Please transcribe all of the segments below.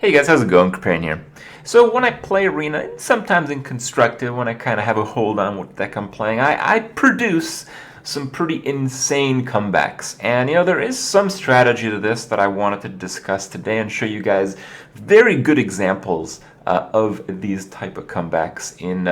Hey guys, how's it going? Preparing here. So when I play Arena, sometimes in Constructive, when I kind of have a hold on what deck I'm playing, I produce some pretty insane comebacks. And there is some strategy to this that I wanted to discuss today and show you guys very good examples of these type of comebacks in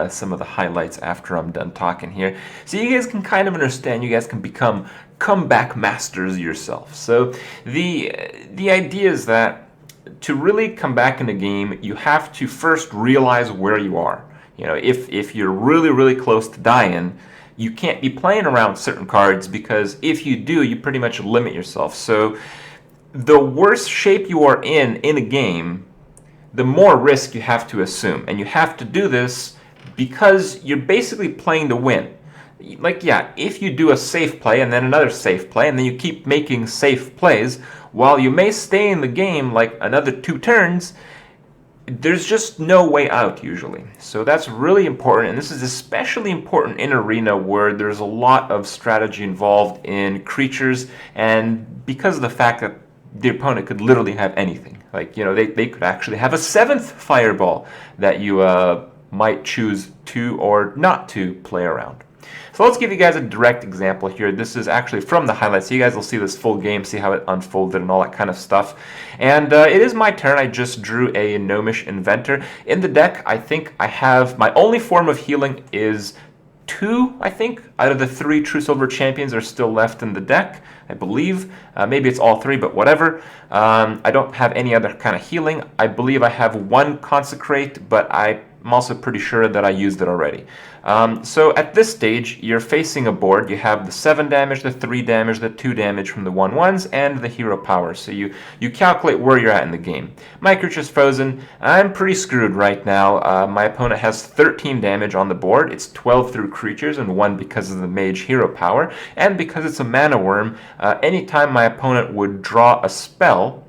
some of the highlights after I'm done talking here. So you guys can kind of understand, you guys can become comeback masters yourself. So the idea is that to really come back in the game, you have to first realize where you are. If you're really close to dying, you can't be playing around certain cards, because if you do, you pretty much limit yourself. So the worse shape you are in a game, the more risk you have to assume. And you have to do this because you're basically playing to win. Like, yeah, if you do a safe play and then another safe play, and then you keep making safe plays, while you may stay in the game like another 2 turns, there's just no way out usually. So that's really important, and this is especially important in Arena, where there's a lot of strategy involved in creatures, and because of the fact that the opponent could literally have anything. Like, they could actually have a 7th fireball that you might choose to or not to play around. So let's give you guys a direct example here. This is actually from the highlights, so you guys will see this full game, see how it unfolded and all that kind of stuff. And it is my turn. I just drew a Gnomish Inventor. In the deck, I think I have, my only form of healing is 2, I think, out of the 3 True Silver Champions are still left in the deck, I believe. Maybe it's all 3, but whatever. I don't have any other kind of healing. I believe I have 1 Consecrate, but I'm also pretty sure that I used it already. So at this stage, you're facing a board. You have the 7 damage, the 3 damage, the 2 damage from the 1/1s, and the hero power. So you calculate where you're at in the game. My creature's frozen. I'm pretty screwed right now. My opponent has 13 damage on the board. It's 12 through creatures and 1 because of the mage hero power. And because it's a mana worm, anytime my opponent would draw a spell,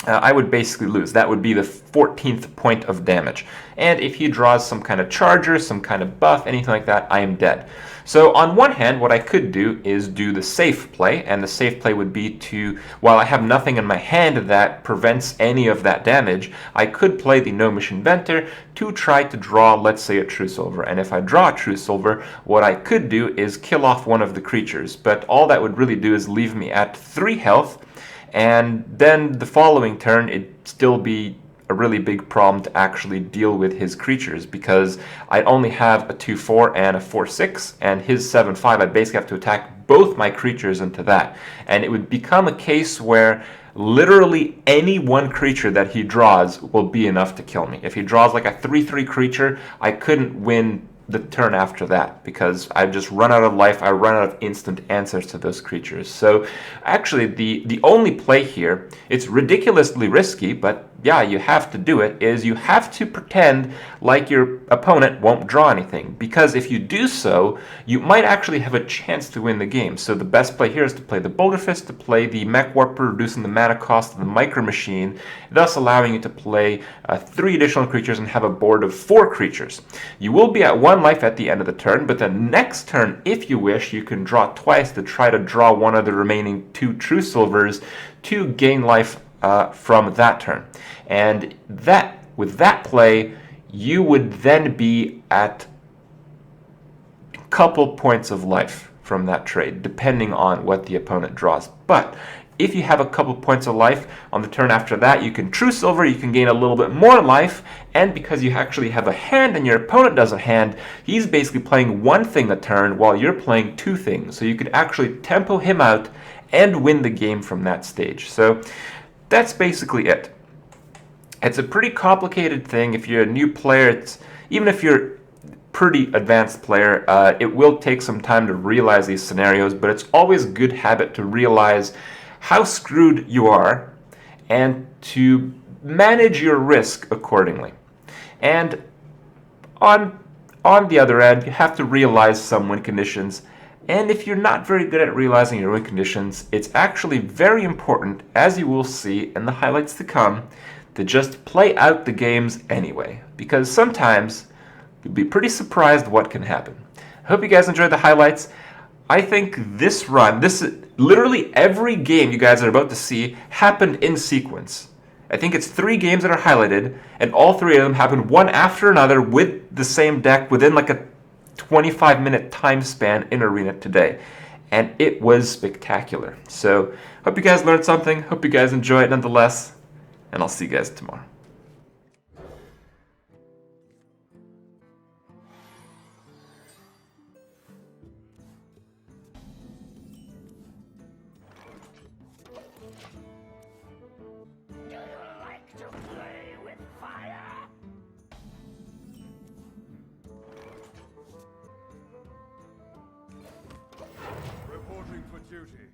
I would basically lose. That would be the 14th point of damage. And if he draws some kind of charger, some kind of buff, anything like that, I am dead. So on one hand, what I could do is do the safe play, and the safe play would be to, while I have nothing in my hand that prevents any of that damage, I could play the Gnomish Inventor to try to draw, let's say, a True Silver. And if I draw a True Silver, what I could do is kill off one of the creatures. But all that would really do is leave me at 3 health, and then the following turn, it'd still be a really big problem to actually deal with his creatures, because I only have a 2/4 and a 4/6, and his 7/5, I basically have to attack both my creatures into that. And it would become a case where literally any one creature that he draws will be enough to kill me. If he draws like a 3/3 creature, I couldn't win the turn after that, because I've just run out of life. I run out of instant answers to those creatures. So actually the only play here, it's ridiculously risky, but yeah, you have to do it, is you have to pretend like your opponent won't draw anything, because if you do so, you might actually have a chance to win the game. So the best play here is to play the Boulder Fist, to play the Mech Warper, reducing the mana cost of the Micro Machine, thus allowing you to play 3 additional creatures and have a board of 4 creatures. You will be at 1 life at the end of the turn, but the next turn, if you wish, you can draw twice to try to draw one of the remaining 2 True Silvers to gain life from that turn. And with that play, you would then be at a couple points of life from that trade, depending on what the opponent draws. But if you have a couple points of life on the turn after that, you can True Silver, you can gain a little bit more life, and because you actually have a hand and your opponent does a hand, he's basically playing 1 thing a turn while you're playing 2 things. So you could actually tempo him out and win the game from that stage. So that's basically it. It's a pretty complicated thing. If you're a new player, even if you're a pretty advanced player, it will take some time to realize these scenarios, but it's always a good habit to realize how screwed you are and to manage your risk accordingly. And on the other end, you have to realize some win conditions. And if you're not very good at realizing your win conditions, it's actually very important, as you will see in the highlights to come, to just play out the games anyway, because sometimes you'll be pretty surprised what can happen. I hope you guys enjoyed the highlights. I think this run, literally every game you guys are about to see happened in sequence. I think it's 3 games that are highlighted, and all 3 of them happened one after another with the same deck within like a 25-minute time span in Arena today. And it was spectacular. So, hope you guys learned something. Hope you guys enjoy it nonetheless. And I'll see you guys tomorrow. Reporting for duty.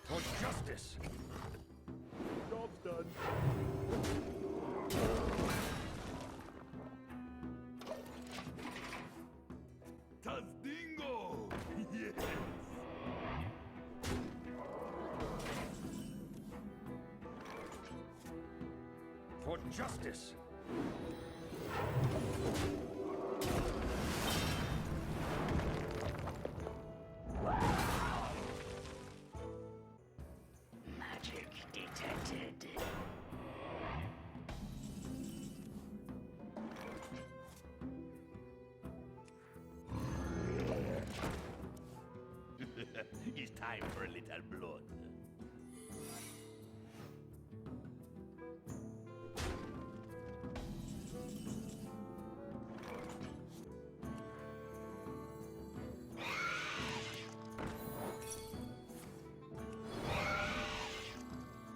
For justice. Job's done. Tazdingo! Yes! For justice. Magic detected. It's time for a little blood.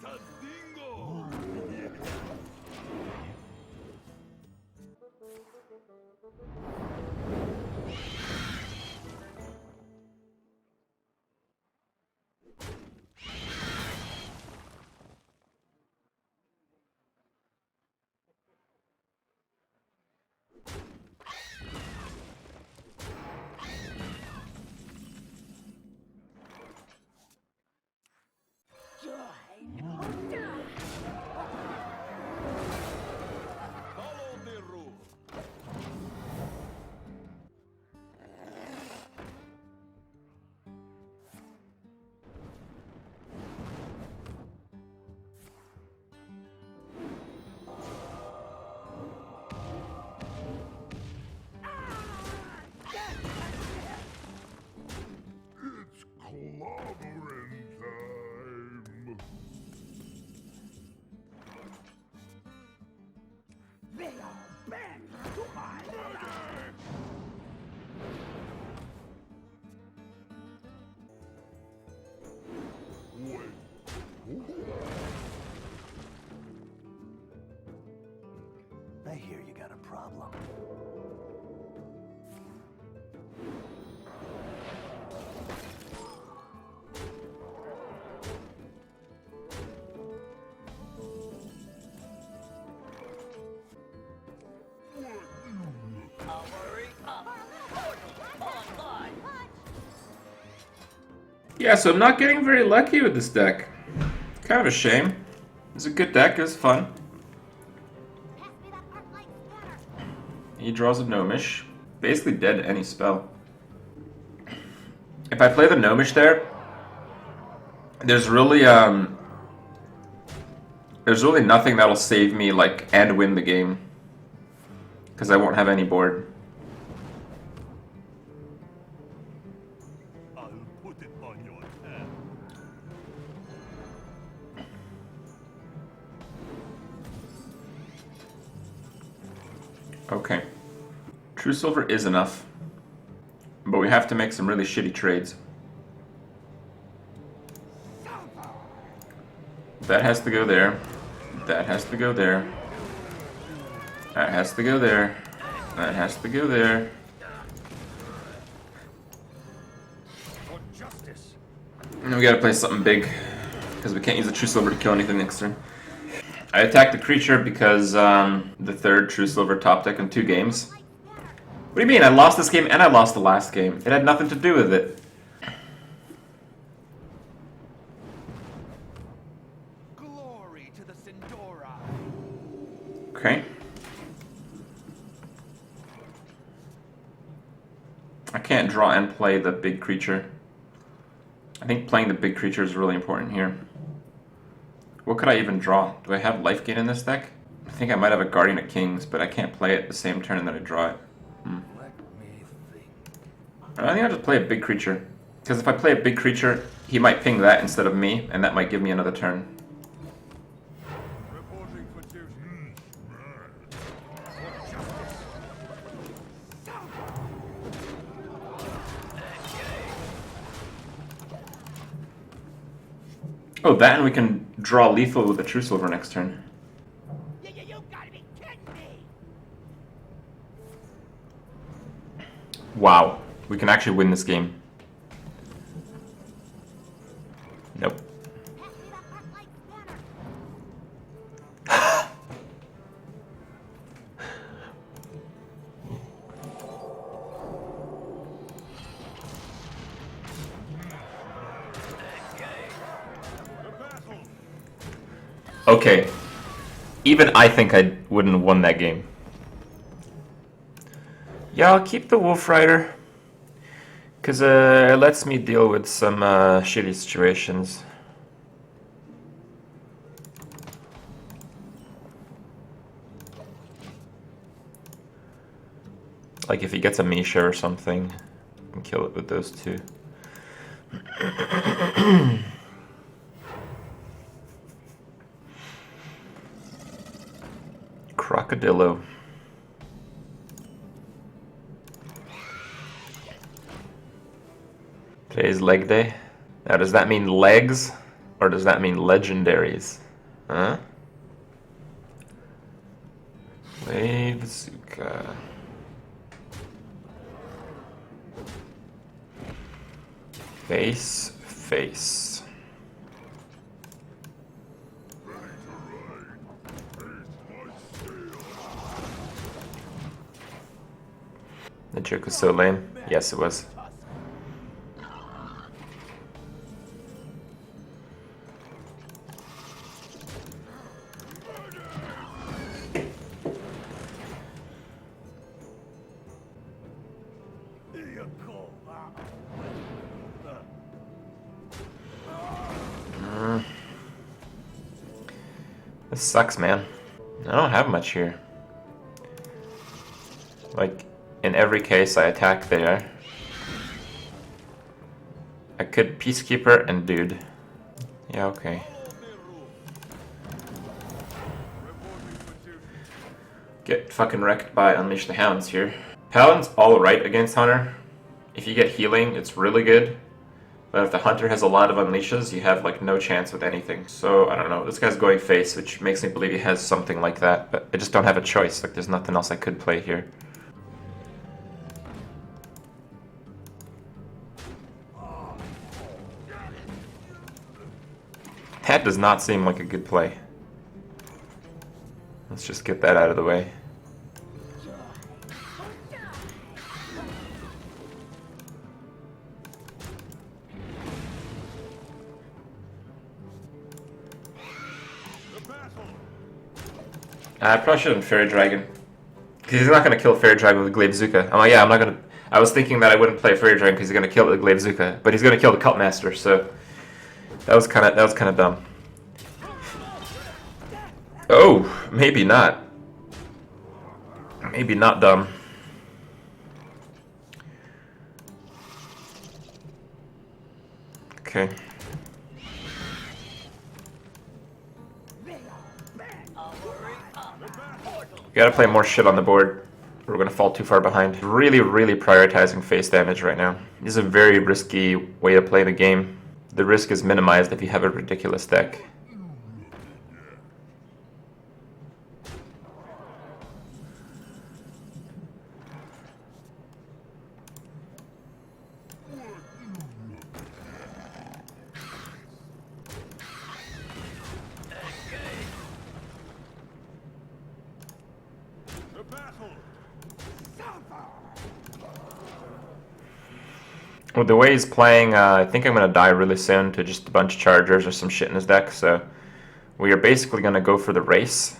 Tazdingo! Follow the rule. It's clobbering time. They are bent to my murder. I hear you got a problem. Yeah, so I'm not getting very lucky with this deck. Kind of a shame. It's a good deck, it was fun. He draws a Gnomish. Basically dead to any spell. If I play the Gnomish there, there's really nothing that'll save me like and win the game. Because I won't have any board. I'll put it on your head. Okay. True Silver is enough. But we have to make some really shitty trades. That has to go there. That has to go there. That has to go there. That has to go there. For justice. And we gotta play something big. Because we can't use the True Silver to kill anything next turn. I attacked the creature because the third True Silver top deck in 2 games. What do you mean? I lost this game and I lost the last game. It had nothing to do with it. Glory to the Sindora. Okay. I can't draw and play the big creature. I think playing the big creature is really important here. What could I even draw? Do I have life gain in this deck? I think I might have a Guardian of Kings, but I can't play it the same turn that I draw it. I think I'll just play a big creature. Because if I play a big creature, he might ping that instead of me, and that might give me another turn. Oh, that and we can draw lethal with the True Silver next turn. You gotta be kidding me! Wow, we can actually win this game. Nope. Pass me that Arclight scanner! Okay. Even I think I wouldn't have won that game. Yeah, I'll keep the Wolf Rider. Because it lets me deal with some shitty situations. Like if he gets a Misha or something, I can kill it with those two. Crocodilo. Today's leg day. Now, does that mean legs, or does that mean legendaries? Huh? Bazooka. Face. The joke was so lame. Yes, it was. This sucks, man. I don't have much here. Like, in every case, I attack there. I could Peacekeeper and Dude. Yeah, okay. Get fucking wrecked by Unleash the Hounds here. Paladin's alright against Hunter. If you get healing, it's really good. But if the Hunter has a lot of Unleashes, you have like no chance with anything. So, I don't know. This guy's going face, which makes me believe he has something like that. But I just don't have a choice. Like, there's nothing else I could play here. That does not seem like a good play. Let's just get that out of the way. I probably should have Fairy Dragon. Because he's not going to kill Fairy Dragon with Glaive Bazooka. I'm like, yeah, I'm not going to... I was thinking that I wouldn't play Fairy Dragon because he's going to kill it with Glaive Bazooka. But he's going to kill the Cult Master, so... That was kind of dumb. Oh, maybe not. Maybe not dumb. Okay. We gotta play more shit on the board. We're gonna fall too far behind. Really, really prioritizing face damage right now. This is a very risky way to play the game. The risk is minimized if you have a ridiculous deck. With the way he's playing, I think I'm going to die really soon to just a bunch of chargers or some shit in his deck, so we are basically going to go for the race.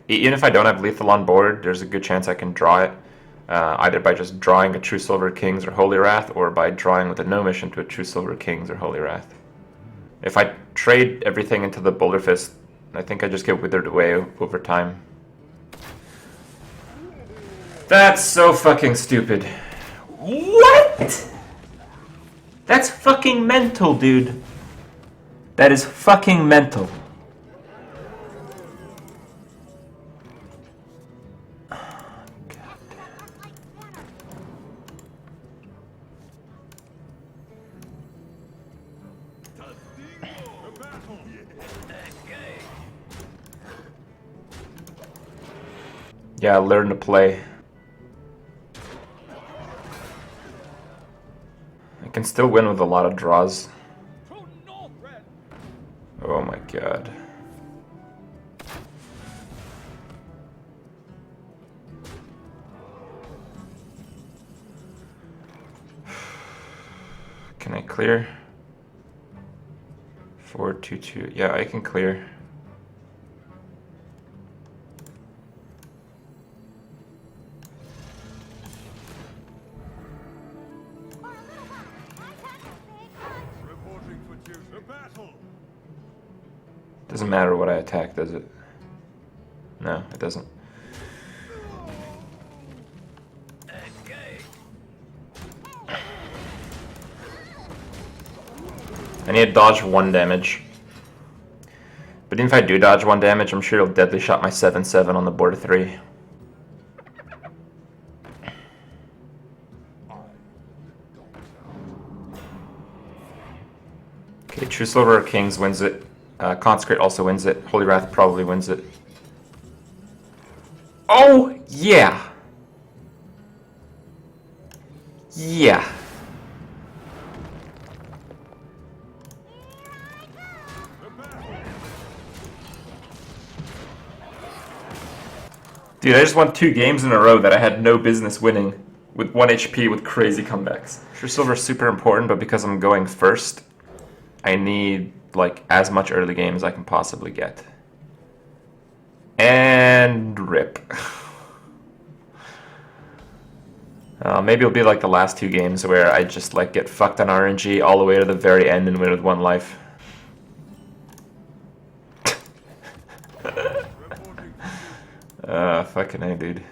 even if I don't have lethal on board, there's a good chance I can draw it. Either by just drawing a True Silver Kings or Holy Wrath, or by drawing with a no mission to a True Silver Kings or Holy Wrath. If I trade everything into the Boulder Fist, I think I just get withered away over time. That's so fucking stupid. What? That's fucking mental, dude. That is fucking mental. Yeah, learn to play. I can still win with a lot of draws. Oh my god. Can I clear? 4-2-2. Yeah, I can clear. Doesn't matter what I attack, does it? No, it doesn't. I need to dodge 1 damage. But even if I do dodge 1 damage, I'm sure it'll deadly shot my 7-7 on the board of 3. Okay, True Silver Kings wins it. Consecrate also wins it. Holy Wrath probably wins it. Oh, yeah! Yeah. Dude, I just won 2 games in a row that I had no business winning with 1 HP with crazy comebacks. True Silver is super important, but because I'm going first, I need like as much early game as I can possibly get. And rip. Maybe it'll be like the last 2 games where I just like get fucked on RNG all the way to the very end and win with 1 life. Fucking A, dude.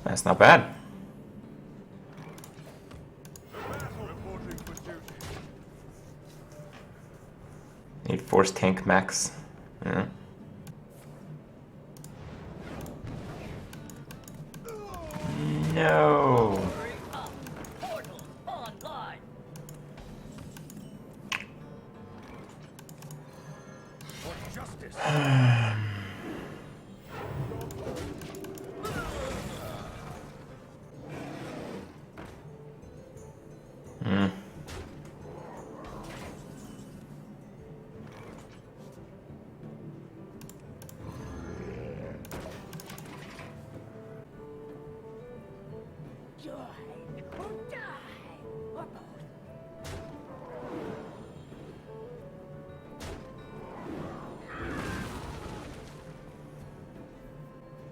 That's not bad. Need Force Tank Max. Yeah. No.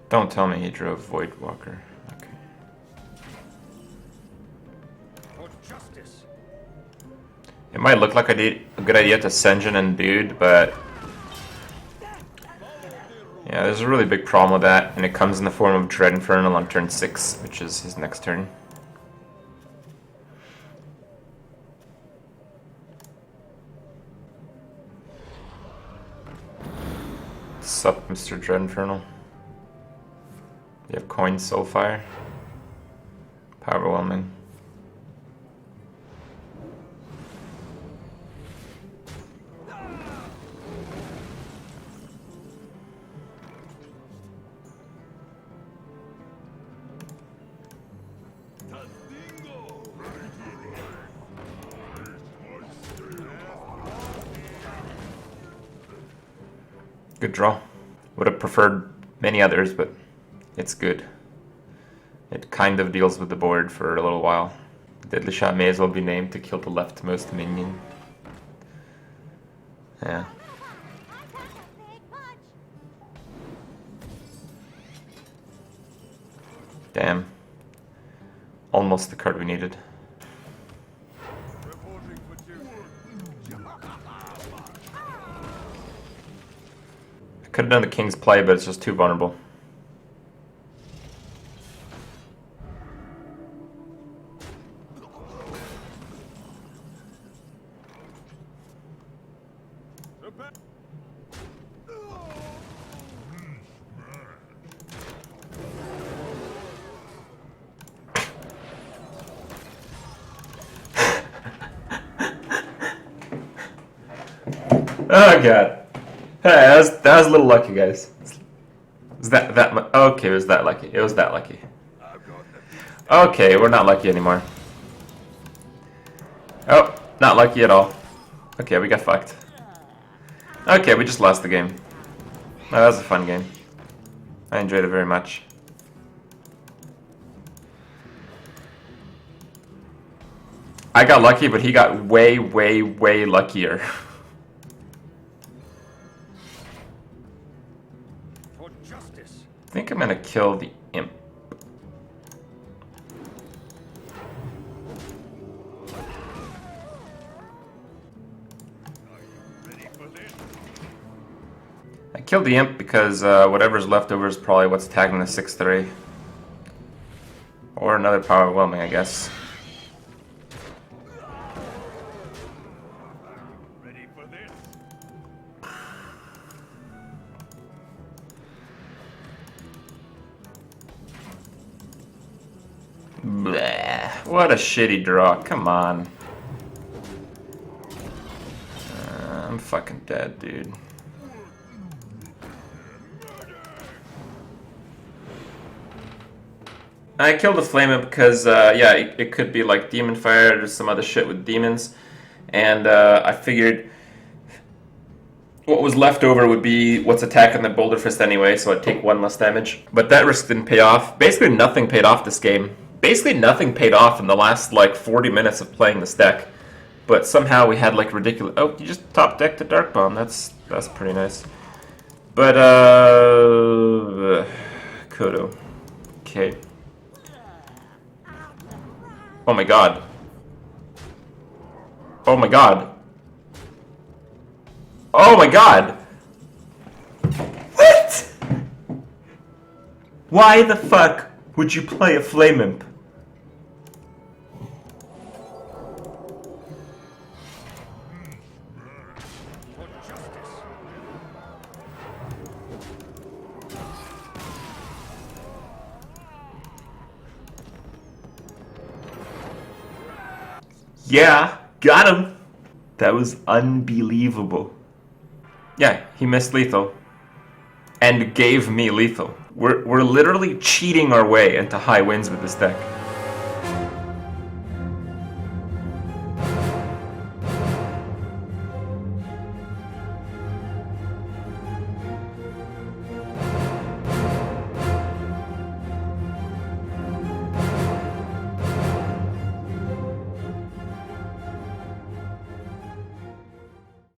Don't tell me he drove Void Walker. Okay. It might look like a good idea to Senjin and Dude, but yeah, there's a really big problem with that, and it comes in the form of Dread Infernal on turn 6, which is his next turn. Sup, Mr. Dread Infernal? You have Coin Soulfire. Powerwhelming. Good draw. Would have preferred many others, but it's good. It kind of deals with the board for a little while. Deadly Shot may as well be named to kill the leftmost minion. Yeah. Damn. Almost the card we needed. I could have done the king's play, but it's just too vulnerable. Oh god. Hey, that was a little lucky, guys. Is that okay? It was that lucky. It was that lucky. Okay, we're not lucky anymore. Oh, not lucky at all. Okay, we got fucked. Okay, we just lost the game. Oh, that was a fun game. I enjoyed it very much. I got lucky, but he got way, way, way luckier. I think I'm gonna kill the imp. I killed the imp because whatever's left over is probably what's tagging the 6-3. Or another power overwhelming, I guess. Bleh, what a shitty draw, come on. I'm fucking dead, dude. I killed the flame imp because, yeah, it could be like demon fire or some other shit with demons. And I figured what was left over would be what's attacking the Boulder Fist anyway, so I'd take 1 less damage. But that risk didn't pay off. Basically nothing paid off this game. Basically nothing paid off in the last like 40 minutes of playing this deck. But somehow we had like ridiculous... Oh, you just top decked the Dark Bomb. That's pretty nice. But, Kodo. Okay. Oh my god. Oh my god. Oh my god! What?! Why the fuck would you play a Flame Imp? Yeah, got him! That was unbelievable. Yeah, he missed lethal. And gave me lethal. We're literally cheating our way into high wins with this deck.